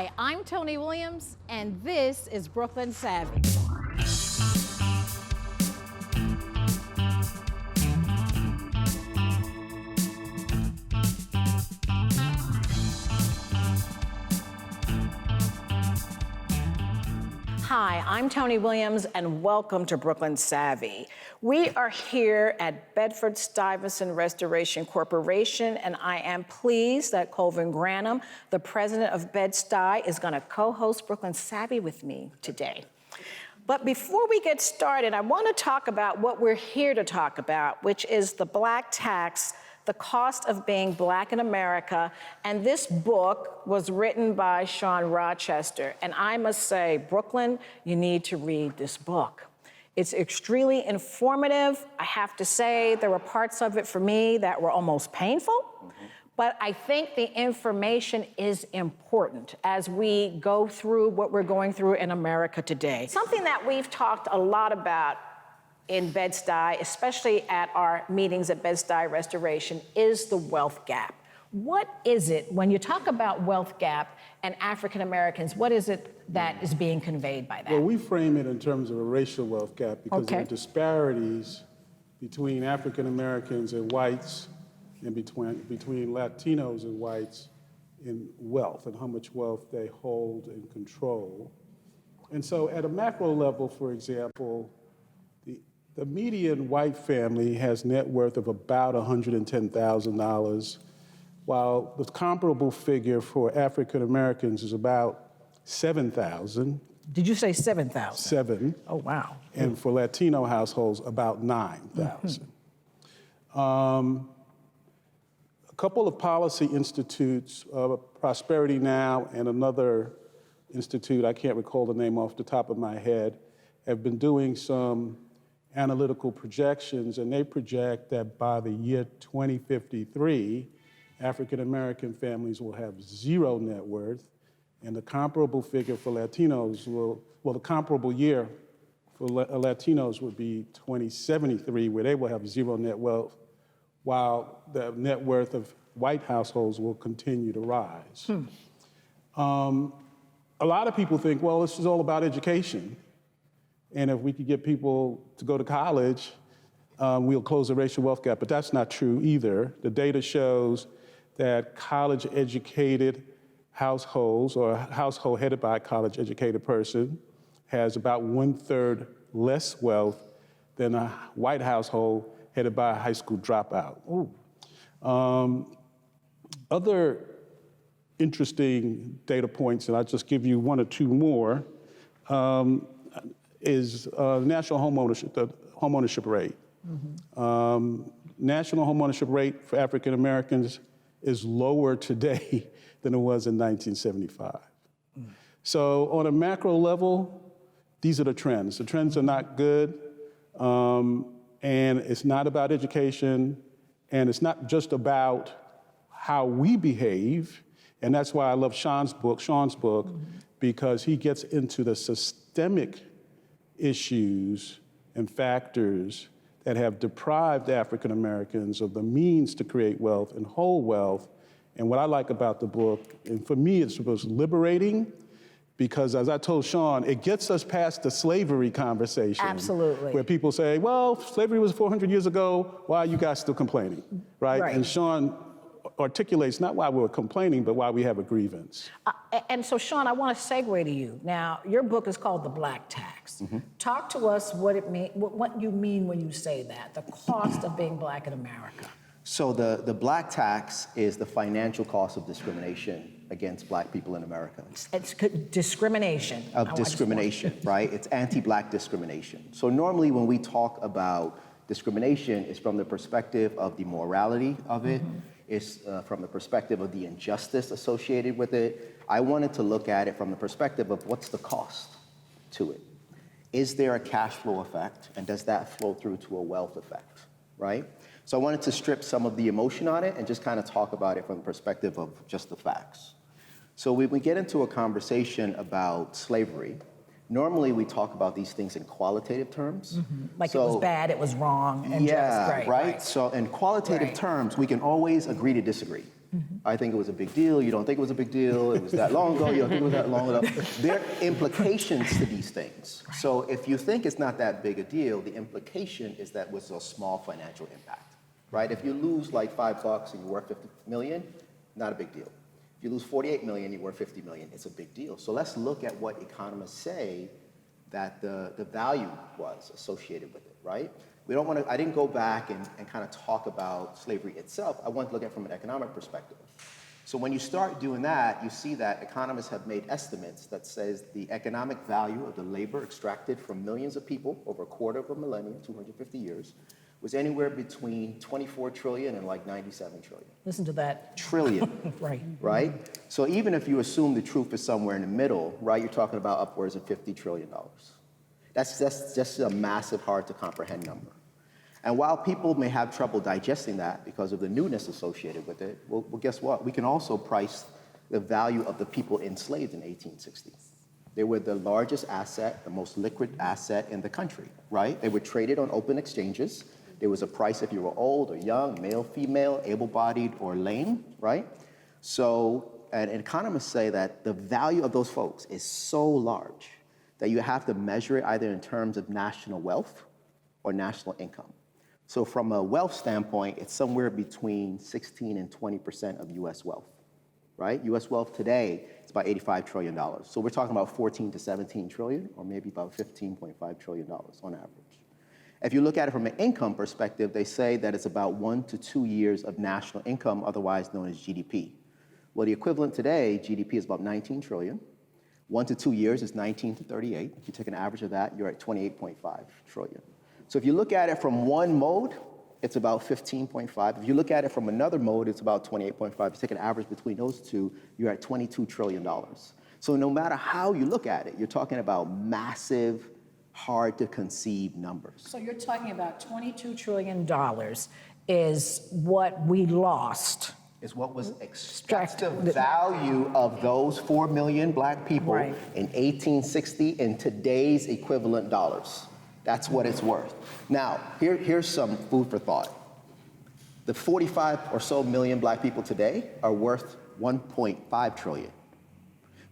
Hi, I'm Toni Williams, and this is Brooklyn Savvy. Hi, I'm Toni Williams, and welcome to Brooklyn Savvy. We are here at Bedford-Stuyvesant Restoration Corporation, and I am pleased that Colvin Granum, the president of Bed-Stuy, is going to co-host Brooklyn Savvy with me today. But before we get started, I want to talk about what we're here to talk about, which is the Black tax, the cost of being Black in America. And this book was written by Shawn Rochester. And I must say, Brooklyn, you need to read this book. It's extremely informative. I have to say, there were parts of it for me that were almost painful. But I think the information is important as we go through what we're going through in America today. Something that we've talked a lot about in Bed-Stuy, especially at our meetings at Bed-Stuy Restoration, is the wealth gap. What is it, when you talk about wealth gap and African Americans, what is it that is being conveyed by that? Well, we frame it in terms of a racial wealth gap because of the disparities between African Americans and whites and between Latinos and whites in wealth and how much wealth they hold and control. And so at a macro level, for example, the median white family has net worth of about $110,000, while the comparable figure for African Americans is about $7,000. Did you say 7,000? 7. Oh, wow. And for Latino households, about 9,000. A couple of policy institutes, Prosperity Now and another institute, I can't recall the name off the top of my head, have been doing some analytical projections, and they project that by the year 2053, African American families will have 0 net worth, and the comparable figure for Latinos the comparable year for Latinos would be 2073, where they will have 0 net wealth, while the net worth of white households will continue to rise. A lot of people think, well, this is all about education. And if we could get people to go to college, we'll close the racial wealth gap. But that's not true either. The data shows that college-educated households, or a household headed by a college-educated person, has about 1/3 less wealth than a white household headed by a high school dropout. Other interesting data points, and I'll just give you 1 or 2 more, is national the homeownership rate. National homeownership rate for African Americans is lower today than it was in 1975. So on a macro level, these are the trends. The trends are not good, and it's not about education, and it's not just about how we behave, and that's why I love Shawn's book, because he gets into the systemic issues and factors that have deprived African Americans of the means to create wealth and hold wealth. And what I like about the book, and for me it was liberating, because as I told Shawn, it gets us past the slavery conversation. Absolutely. Where people say, well, slavery was 400 years ago, why are you guys still complaining, right? And Shawn articulates not why we're complaining, but why we have a grievance. And so, Shawn, I want to segue to you. Now, your book is called The Black Tax. Talk to us what you mean when you say that, the cost of being Black in America. So the Black tax is the financial cost of discrimination against Black people in America. It's discrimination. Discrimination, right? It's anti-Black discrimination. So normally when we talk about discrimination, it's from the perspective of the morality of it. It's from the perspective of the injustice associated with it. I wanted to look at it from the perspective of what's the cost to it. Is there a cash flow effect, and does that flow through to a wealth effect, right? So I wanted to strip some of the emotion on it and just kind of talk about it from the perspective of just the facts. So when we get into a conversation about slavery, normally we talk about these things in qualitative terms. Like it was bad, it was wrong, and yeah, just, right. So in qualitative terms, we can always agree to disagree, I think it was a big deal. You don't think it was a big deal. It was that long ago. You don't think it was that long ago. There are implications to these things. So if you think it's not that big a deal, the implication is that it was a small financial impact, right? If you lose like $5 and you're worth 50 million, not a big deal. If you lose 48 million, you're worth 50 million, it's a big deal. So let's look at what economists say that the value was associated with it, right? We don't want to, I didn't go back and kind of talk about slavery itself. I want to look at it from an economic perspective. So when you start doing that, you see that economists have made estimates that says the economic value of the labor extracted from millions of people over a quarter of a millennium, 250 years, was anywhere between 24 trillion and like 97 trillion. Listen to that. Trillion. Right. Right? So even if you assume the truth is somewhere in the middle, right, you're talking about upwards of $50 trillion. That's just a massive, hard to comprehend number. And while people may have trouble digesting that because of the newness associated with it, well, guess what? We can also price the value of the people enslaved in 1860. They were the largest asset, the most liquid asset in the country, right? They were traded on open exchanges. There was a price if you were old or young, male, female, able-bodied, or lame, right? So, and economists say that the value of those folks is so large that you have to measure it either in terms of national wealth or national income. So from a wealth standpoint, it's somewhere between 16 and 20% of US wealth, right? US wealth today is about $85 trillion. So we're talking about 14 to 17 trillion, or maybe about $15.5 trillion on average. If you look at it from an income perspective, they say that it's about 1 to 2 years of national income, otherwise known as GDP. Well, the equivalent today, GDP is about 19 trillion. 1 to 2 years is 19 to 38. If you take an average of that, you're at 28.5 trillion. So if you look at it from one mode, it's about 15.5. If you look at it from another mode, it's about 28.5. If you take an average between those two, you're at $22 trillion. So no matter how you look at it, you're talking about massive, hard to conceive numbers. So you're talking about $22 trillion is what we lost. Is what was extracted. The value of those 4 million black people Right. in 1860 in today's equivalent dollars. That's what it's worth. Now, here's some food for thought. The 45 or so million black people today are worth 1.5 trillion,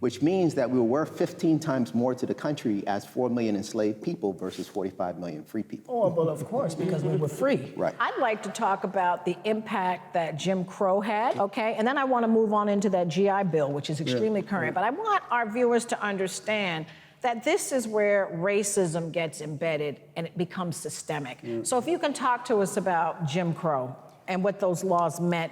which means that we were worth 15 times more to the country as 4 million enslaved people versus 45 million free people. Oh, well, of course, because we were free. Right. I'd like to talk about the impact that Jim Crow had, okay? And then I want to move on into that GI Bill, which is extremely current. But I want our viewers to understand that this is where racism gets embedded and it becomes systemic. So if you can talk to us about Jim Crow and what those laws meant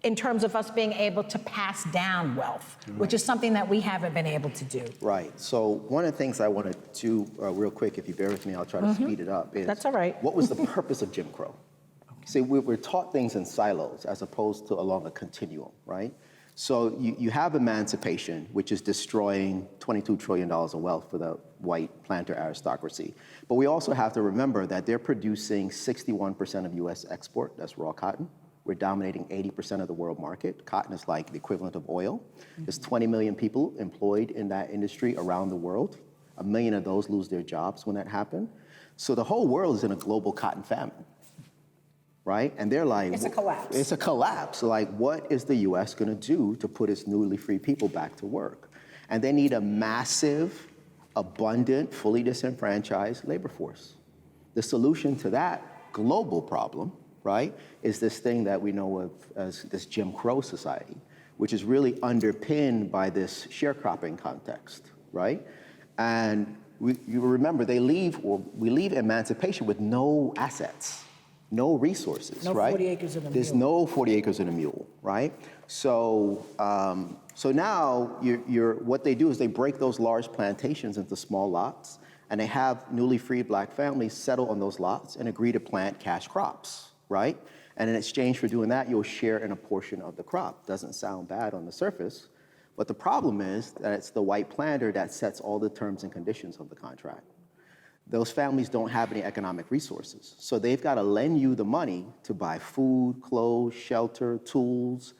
in terms of us being able to pass down wealth, which is something that we haven't been able to do. Right. So one of the things I want to do real quick, if you bear with me, I'll try to speed it up, is That's all right. What was the purpose of Jim Crow? See, we're taught things in silos as opposed to along a continuum, right? So you have emancipation, which is destroying $22 trillion of wealth for the white planter aristocracy. But we also have to remember that they're producing 61% of US export, that's raw cotton. We're dominating 80% of the world market. Cotton is like the equivalent of oil. There's 20 million people employed in that industry around the world. 1 million of those lose their jobs when that happened. So the whole world is in a global cotton famine, right? And they're like— It's a collapse. It's a collapse. Like, what is the US gonna do to put its newly free people back to work? And they need a massive, abundant, fully disenfranchised labor force. The solution to that global problem, right, is this thing that we know of as this Jim Crow society, which is really underpinned by this sharecropping context, right? And you remember, we leave emancipation with no assets, no resources, No right? 40 acres and a There's mule. no 40 acres and a mule, right? So, so now what they do is they break those large plantations into small lots, and they have newly freed black families settle on those lots and agree to plant cash crops, right? And in exchange for doing that, you'll share in a portion of the crop. Doesn't sound bad on the surface, but the problem is that it's the white planter that sets all the terms and conditions of the contract. Those families don't have any economic resources, so they've got to lend you the money to buy food, clothes, shelter, tools,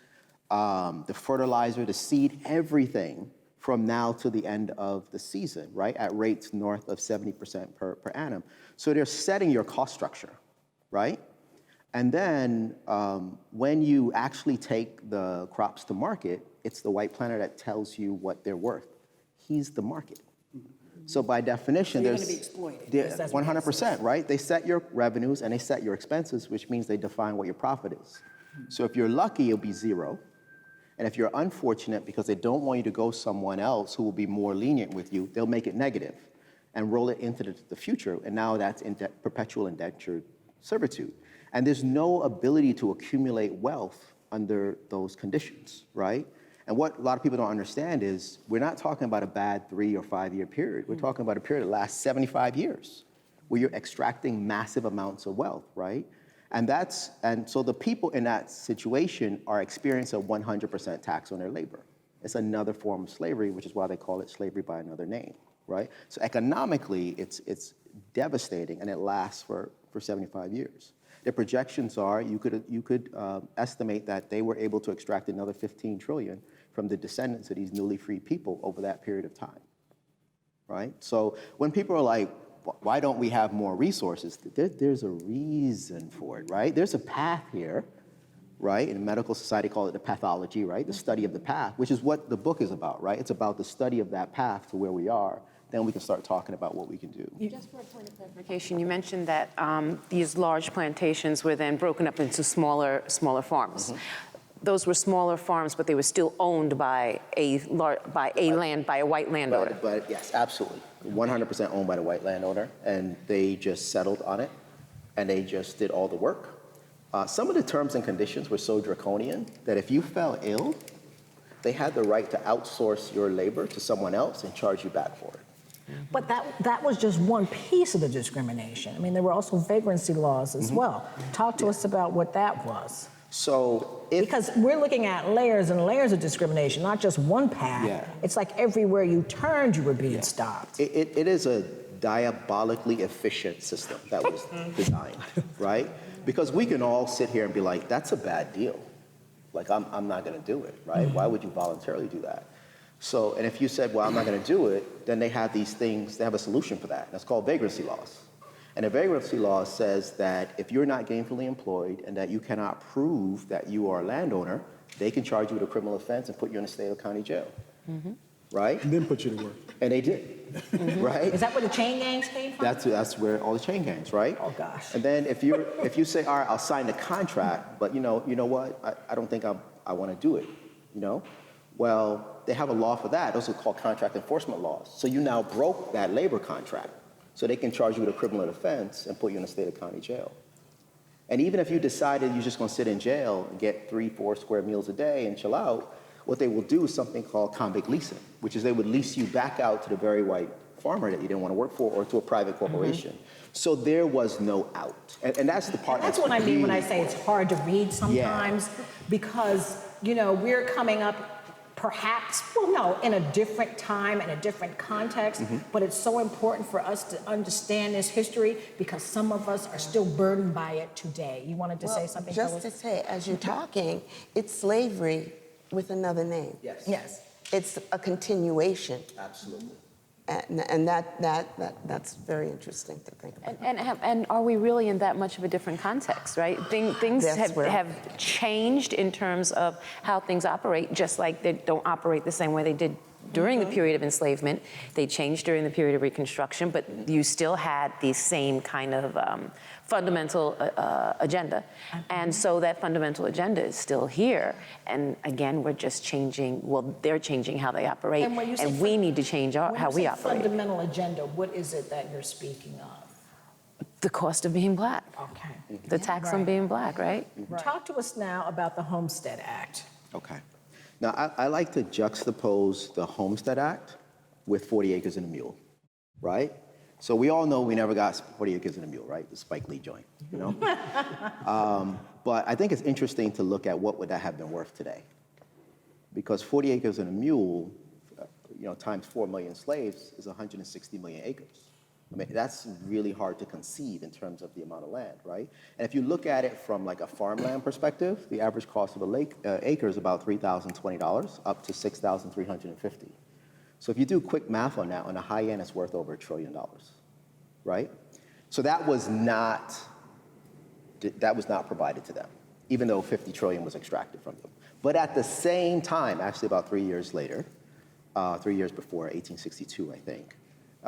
the fertilizer, the seed, everything from now to the end of the season, right? At rates north of 70% per annum. So they're setting your cost structure, right? And then when you actually take the crops to market, it's the white planter that tells you what they're worth. He's the market. So by definition, You're there's going to be exploited. yeah, Yes, that's what it 100%, right? They set your revenues and they set your expenses, which means they define what your profit is. So if you're lucky, it'll be zero. And if you're unfortunate because they don't want you to go someone else who will be more lenient with you, they'll make it negative and roll it into the future. And now that's perpetual indentured servitude. And there's no ability to accumulate wealth under those conditions, right? And what a lot of people don't understand is we're not talking about a bad 3 or 5 year period. We're talking about a period that lasts 75 years where you're extracting massive amounts of wealth, right? And so the people in that situation are experiencing a 100% tax on their labor. It's another form of slavery, which is why they call it slavery by another name, right? So economically, it's devastating and it lasts for 75 years. The projections are you could estimate that they were able to extract another 15 trillion from the descendants of these newly freed people over that period of time, right? So when people are like, why don't we have more resources? There's a reason for it, right? There's a path here, right? In medical society, call it the pathology, right? The study of the path, which is what the book is about, right? It's about the study of that path to where we are. Then we can start talking about what we can do. Just for a point of clarification, you mentioned that these large plantations were then broken up into smaller farms. Mm-hmm. Those were smaller farms, but they were still owned by a white landowner. But yes, absolutely, 100% owned by the white landowner, and they just settled on it, and they just did all the work. Some of the terms and conditions were so draconian that if you fell ill, they had the right to outsource your labor to someone else and charge you back for it. But that was just one piece of the discrimination. I mean, there were also vagrancy laws as well. Talk to us about what that was. So because we're looking at layers and layers of discrimination, not just one path. Yeah. It's like everywhere you turned, you were being stopped. It is a diabolically efficient system that was designed, right? Because we can all sit here and be like, that's a bad deal. Like, I'm not going to do it, right? Mm-hmm. Why would you voluntarily do that? So, and if you said, well, I'm not going to do it, then they have these things, they have a solution for that. That's called vagrancy laws. And the vagrancy law says that if you're not gainfully employed and that you cannot prove that you are a landowner, they can charge you with a criminal offense and put you in a state or county jail, right? And then put you to work. And they did, right? Is that where the chain gangs came from? That's where all the chain gangs, right? Oh, gosh. And then if you say, all right, I'll sign the contract, but you know what? I don't think I want to do it, you know? Well, they have a law for that. Those are called contract enforcement laws. So you now broke that labor contract. So they can charge you with a criminal offense and put you in a state or county jail. And even if you decided you're just going to sit in jail and get 3-4 square meals a day and chill out, what they will do is something called convict leasing, which is they would lease you back out to the very white farmer that you didn't want to work for or to a private corporation. So there was no out. And that's the part that's what I mean when I say it's hard to read sometimes, because, we're coming up perhaps, in a different time and a different context, but it's so important for us to understand this history because some of us are still burdened by it today. You wanted to say something, just Phyllis? to say, as you're talking, it's slavery with another name. Yes. Yes. It's a continuation. Absolutely. And that's very interesting to think about. And are we really in that much of a different context, right? Things have changed in terms of how things operate, just like they don't operate the same way they did during the period of enslavement. They changed during the period of Reconstruction, but you still had the same kind of fundamental agenda. And so that fundamental agenda is still here. And again, we're just changing, they're changing how they operate. And we need to change how we operate. Fundamental agenda, what is it that you're speaking of? The cost of being black. Okay. The tax on being black, right? Talk to us now about the Homestead Act. Okay. Now, I like to juxtapose the Homestead Act with 40 Acres and a Mule, right? So we all know we never got 40 Acres and a Mule, right? The Spike Lee joint, But I think it's interesting to look at what would that have been worth today. Because 40 Acres and a Mule, times 4 million slaves is 160 million acres. I mean, that's really hard to conceive in terms of the amount of land, right? And if you look at it from like a farmland perspective, the average cost of an acre is about $3,020 up to $6,350. So if you do quick math on that, on the high end, it's worth over $1 trillion, right? So that was not that was not provided to them, even though 50 trillion was extracted from them. But at the same time, actually about 3 years later, 3 years before 1862, I think,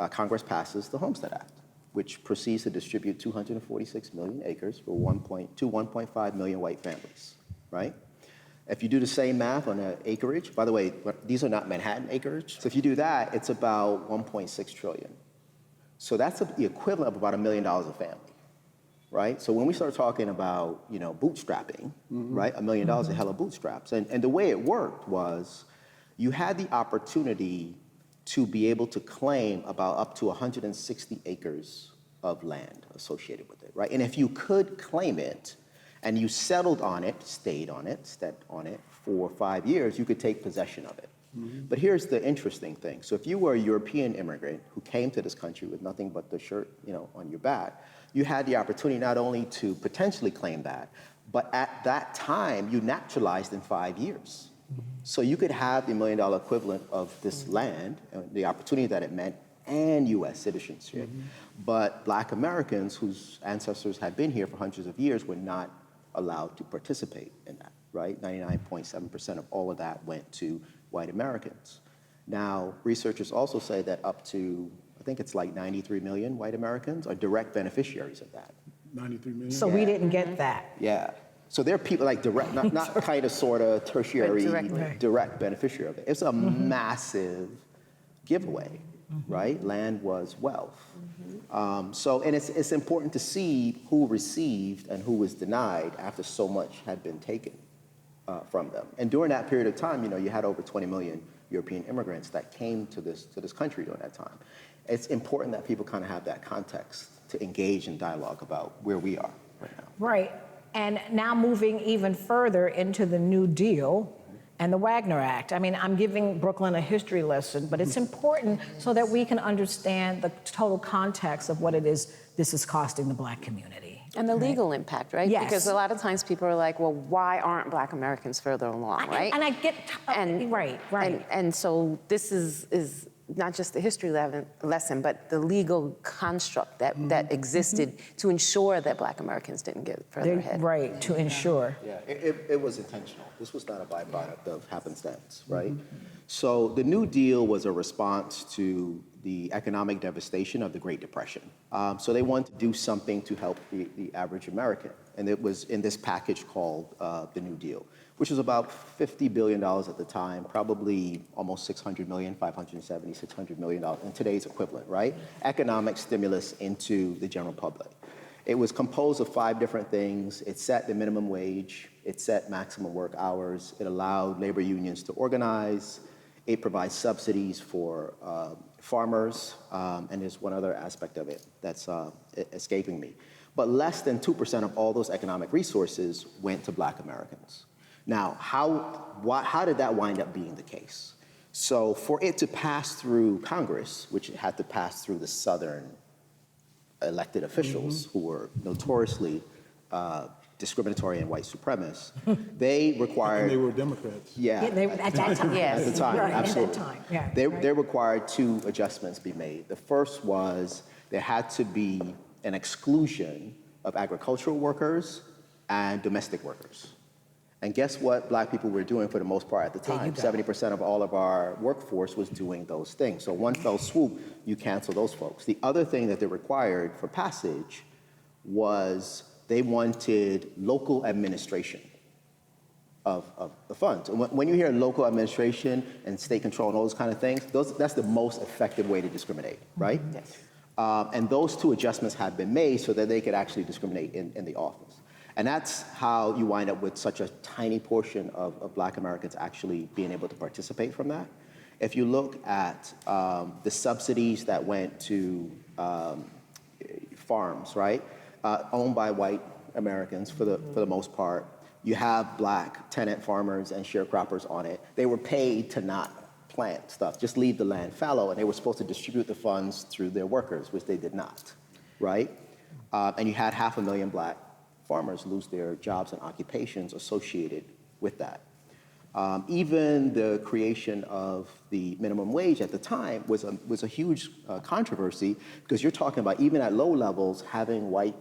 Congress passes the Homestead Act, which proceeds to distribute 246 million acres for 1.5 million white families, right? If you do the same math on an acreage, by the way, these are not Manhattan acreage. So if you do that, it's about 1.6 trillion. So that's the equivalent of about $1 million a family, right? So when we start talking about, bootstrapping, right? $1 million a hell of bootstraps. And the way it worked was you had the opportunity to be able to claim about up to 160 acres of land associated with it, right? And if you could claim it and you settled on it, stayed on it for 5 years, you could take possession of it. But here's the interesting thing. So if you were a European immigrant who came to this country with nothing but the shirt, on your back, you had the opportunity not only to potentially claim that, but at that time, you naturalized in 5 years. So you could have the $1 million equivalent of this land, the opportunity that it meant, and U.S. citizenship. But Black Americans whose ancestors had been here for hundreds of years were not allowed to participate in that, right? 99.7% of all of that went to white Americans. Now, researchers also say that up to, I think it's like 93 million white Americans are direct beneficiaries of that. 93 million? So we didn't get that. Yeah. So there are people like direct, not kind of sort of tertiary, Right. direct beneficiary of it. It's a massive giveaway, right? Land was wealth. And it's important to see who received and who was denied after so much had been taken from them. And during that period of time, you had over 20 million European immigrants that came to this country during that time. It's important that people kind of have that context to engage in dialogue about where we are right now. Right. And now moving even further into the New Deal and the Wagner Act. I mean, I'm giving Brooklyn a history lesson, but it's important so that we can understand the total context of what it is this is costing the Black community. And the legal impact, right? Yes. Because a lot of times people are like, well, why aren't Black Americans further along, right? And I get, right. And so this is not just the history lesson, but the legal construct that existed to ensure that Black Americans didn't get further ahead. Right, to ensure. Yeah, it was intentional. This was not a byproduct of happenstance, right? So the New Deal was a response to the economic devastation of the Great Depression. So they wanted to do something to help the average American. And it was in this package called the New Deal, which was about $50 billion at the time, probably almost 600 million, 570, $600 million in today's equivalent, right? Economic stimulus into the general public. It was composed of 5 different things. It set the minimum wage. It set maximum work hours. It allowed labor unions to organize. It provides subsidies for farmers. And there's one other aspect of it that's escaping me. But less than 2% of all those economic resources went to Black Americans. Now, how did that wind up being the case? So for it to pass through Congress, which it had to pass through the Southern elected officials who were notoriously discriminatory and white supremacists, they required... And they were Democrats. Yeah, at that time. Yes. At the time, Right, absolutely. at that time, yeah. They required 2 adjustments be made. The first was there had to be an exclusion of agricultural workers and domestic workers. And guess what Black people were doing for the most part at the time? 70% of all of our workforce was doing those things. So one fell swoop, you cancel those folks. The other thing that they required for passage was they wanted local administration of the funds. And when you hear local administration and state control and all those kind of things, that's the most effective way to discriminate, right? Yes. And those 2 adjustments had been made so that they could actually discriminate in the office. And that's how you wind up with such a tiny portion of Black Americans actually being able to participate from that. If you look at the subsidies that went to farms, right, owned by white Americans for the most part, you have Black tenant farmers and sharecroppers on it. They were paid to not plant stuff, just leave the land fallow, and they were supposed to distribute the funds through their workers, which they did not, right? And you had 500,000 Black farmers lose their jobs and occupations associated with that. Even the creation of the minimum wage at the time was a huge controversy, because you're talking about, even at low levels, having white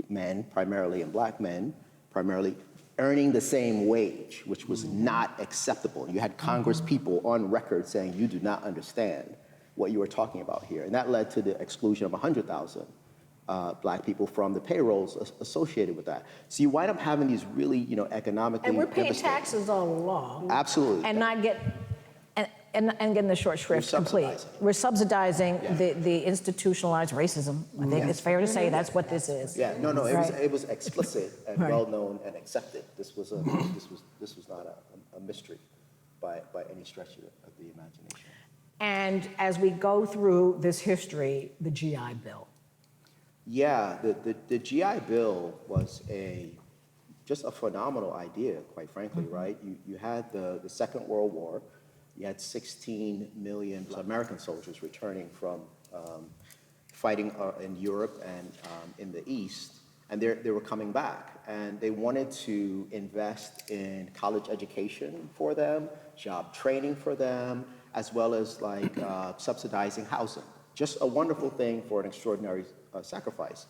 men, primarily, and black men, primarily, earning the same wage, which was not acceptable. You had Congress people on record saying, you do not understand what you are talking about here. And that led to the exclusion of 100,000 black people from the payrolls associated with that. So you wind up having these really, economically And we're paying devastating. taxes all along. Absolutely. And not get, and getting the short shrift complete. We're subsidizing the institutionalized racism. I think it's fair to say that's what this is. Yeah, no, Right. it was explicit and Right. well known and accepted. This was not a mystery by any stretch of the imagination. And as we go through this history, the GI Bill. Yeah, the GI Bill was just a phenomenal idea, quite frankly, right? You had the Second World War. You had 16 million American soldiers returning from fighting in Europe and in the East, and they were coming back. And they wanted to invest in college education for them, job training for them, as well as subsidizing housing. Just a wonderful thing for an extraordinary sacrifice.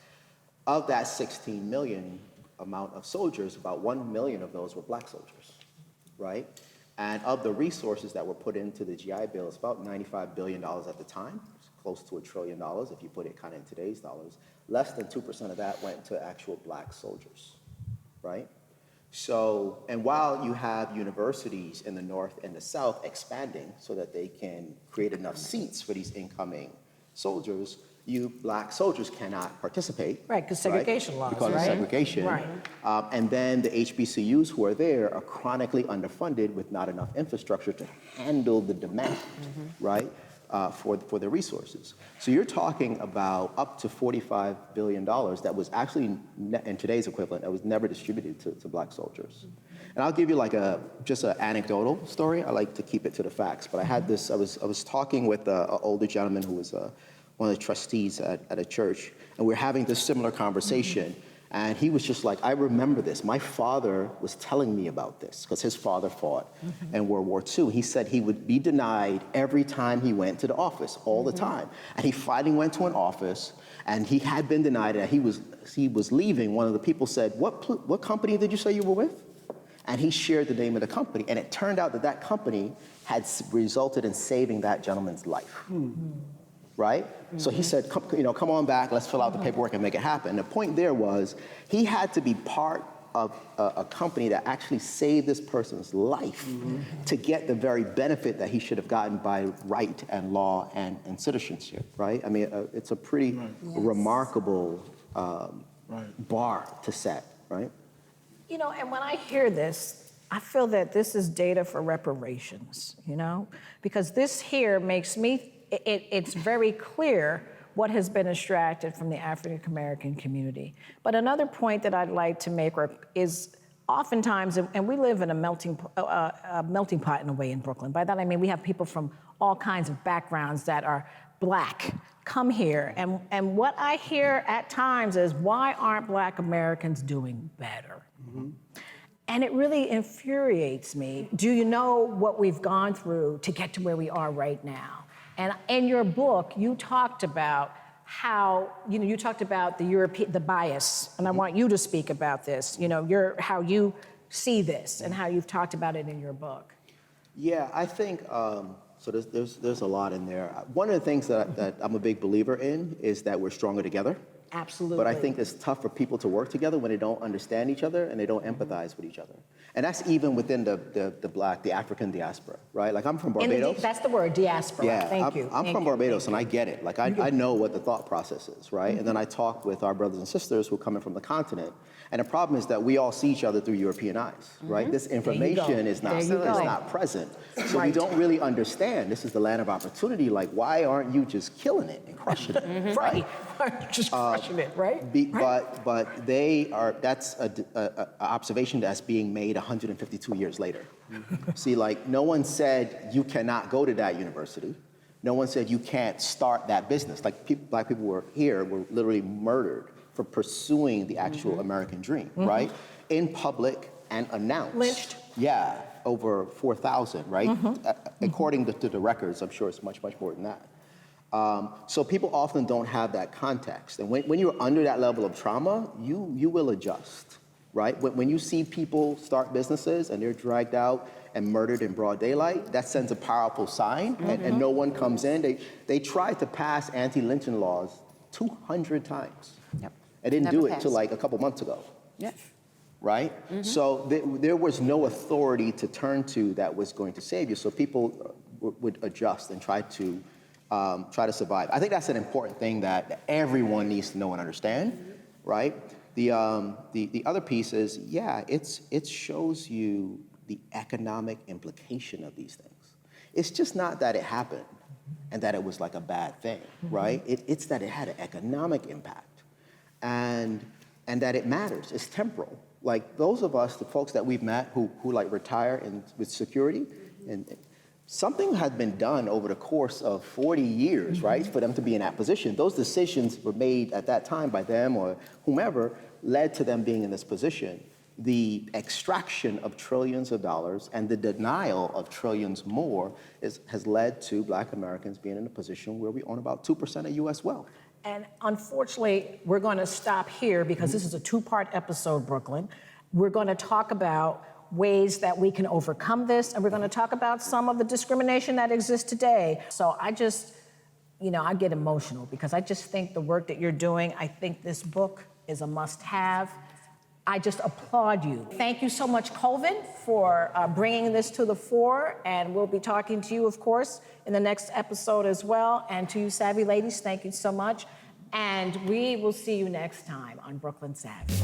Of that 16 million amount of soldiers, about 1 million of those were black soldiers, right? And of the resources that were put into the GI Bill, it's about $95 billion at the time. It's close to $1 trillion if you put it kind of in today's dollars. Less than 2% of that went to actual black soldiers, right? So, and while you have universities in the North and the South expanding so that they can create enough seats for these incoming soldiers, you black soldiers cannot participate. Right, because segregation laws, because of segregation. Right. And then the HBCUs who are there are chronically underfunded with not enough infrastructure to handle the demand, right, for the resources. So you're talking about up to $45 billion that was actually, in today's equivalent, that was never distributed to black soldiers. And I'll give you just an anecdotal story. I like to keep it to the facts, but I had this, I was talking with an older gentleman who was one of the trustees at a church, and we were having this similar conversation, and he was just like, I remember this. My father was telling me about this, because his father fought in World War II. He said he would be denied every time he went to the office, all the time. And he finally went to an office, and he had been denied, and he was leaving. One of the people said, what company did you say you were with? And he shared the name of the company, and it turned out that company had resulted in saving that gentleman's life. Right? So he said, come on back, let's fill out the paperwork and make it happen. The point there was he had to be part of a company that actually saved this person's life to get the very benefit that he should have gotten by right and law and citizenship, right? I mean, it's a pretty remarkable bar to set, right? And when I hear this, I feel that this is data for reparations, because this here makes me, it's very clear what has been extracted from the African American community. But another point that I'd like to make is oftentimes, and we live in a melting pot in a way in Brooklyn. By that I mean we have people from all kinds of backgrounds that are black come here. And what I hear at times is, why aren't black Americans doing better? And it really infuriates me. Do you know what we've gone through to get to where we are right now? And in your book, you talked about how, you talked about the bias, and I want you to speak about this, how you see this and how you've talked about it in your book. Yeah, I think, so there's a lot in there. One of the things that I'm a big believer in is that we're stronger together. Absolutely. But I think it's tough for people to work together when they don't understand each other and they don't empathize with each other. And that's even within the African diaspora, right? Like, I'm from Barbados. That's the word, diaspora. Yeah, Thank you. I'm from Barbados, and I get it. Like, I know what the thought process is, right? And then I talk with our brothers and sisters who are coming from the continent. And the problem is that we all see each other through European eyes, right? This information is not present. So we don't really understand. This is the land of opportunity. Like, why aren't you just killing it and crushing it? Right. Just crushing it, right? But they are, that's an observation that's being made 152 years later. See, like, no one said you cannot go to that university. No one said you can't start that business. Like, black people were literally murdered for pursuing the actual American dream, right? In public and announced. Lynched. Yeah, over 4,000, right? According to the records, I'm sure it's much, much more than that. So people often don't have that context. And when you're under that level of trauma, you will adjust, right? When you see people start businesses and they're dragged out and murdered in broad daylight, that sends a powerful sign, and no one comes in. They tried to pass anti-lynching laws 200 times. Yep. It didn't Never do it passed. till like a couple months ago. Yeah. Right? So there was no authority to turn to that was going to save you. So people would adjust and try to survive. I think that's an important thing that everyone needs to know and understand, right? The other piece is, yeah, it shows you the economic implication of these things. It's just not that it happened and that it was like a bad thing, right? It's that it had an economic impact and that it matters. It's temporal. Like those of us, the folks that we've met who like retire with security, and something had been done over the course of 40 years, right, for them to be in that position. Those decisions were made at that time by them or whomever led to them being in this position. The extraction of trillions of dollars and the denial of trillions more has led to Black Americans being in a position where we own about 2% of U.S. wealth. And unfortunately, we're going to stop here because this is a two-part episode, Brooklyn. We're going to talk about ways that we can overcome this, and we're going to talk about some of the discrimination that exists today. So I just, I get emotional because I just think the work that you're doing, I think this book is a must-have. I just applaud you. Thank you so much, Colvin, for bringing this to the fore, and we'll be talking to you, of course, in the next episode as well. And to you, Savvy ladies, thank you so much. And we will see you next time on Brooklyn Savvy.